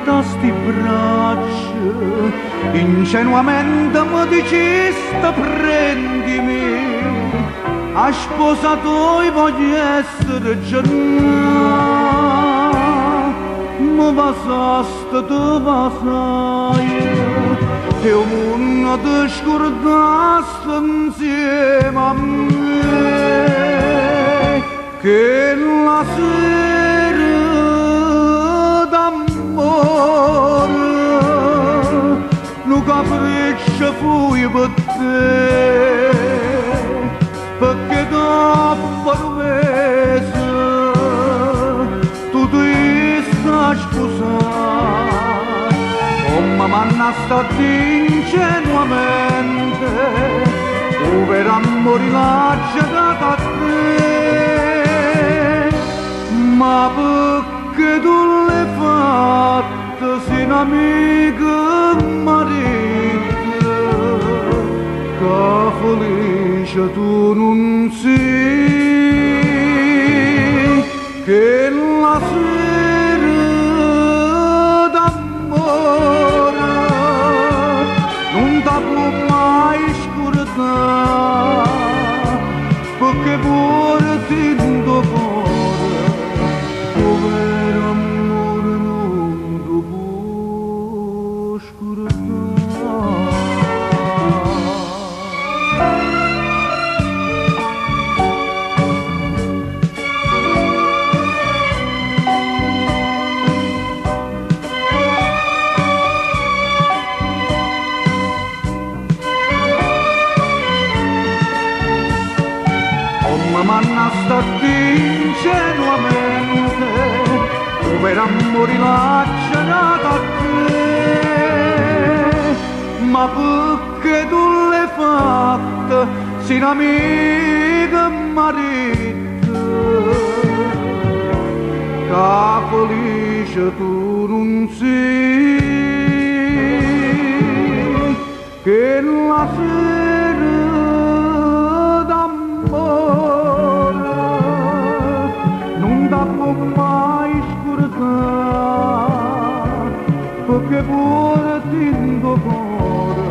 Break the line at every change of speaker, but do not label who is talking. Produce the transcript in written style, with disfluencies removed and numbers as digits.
tra sti braccia, ingenuamente mi dicesti prendimi, a sposatoi voglio essere giornata, mi passaste tu passai, e un mondo ti scordaste insieme a me, che la sera d'amore non capriccio fui per te, perché dopo un mese tu ti stai sposando, come m'hanno stato ingenuamente, tu per amore l'ha giocato a te, ma perché tu l'hai fatto sei un'amica marito, che felice tu non sei, che la sera d'amore non ti può mai scordare, perché pure ti do cuore, povero amore non ti può scordare. Come m'hanno stato ingenuamente, tu per amore l'ha giocato a te, ma perché tu l'hai fatta sei un'amica marito, che felice tu non sei, che la sera d'amore non ti può mai scordare, perché pure ti do cuore,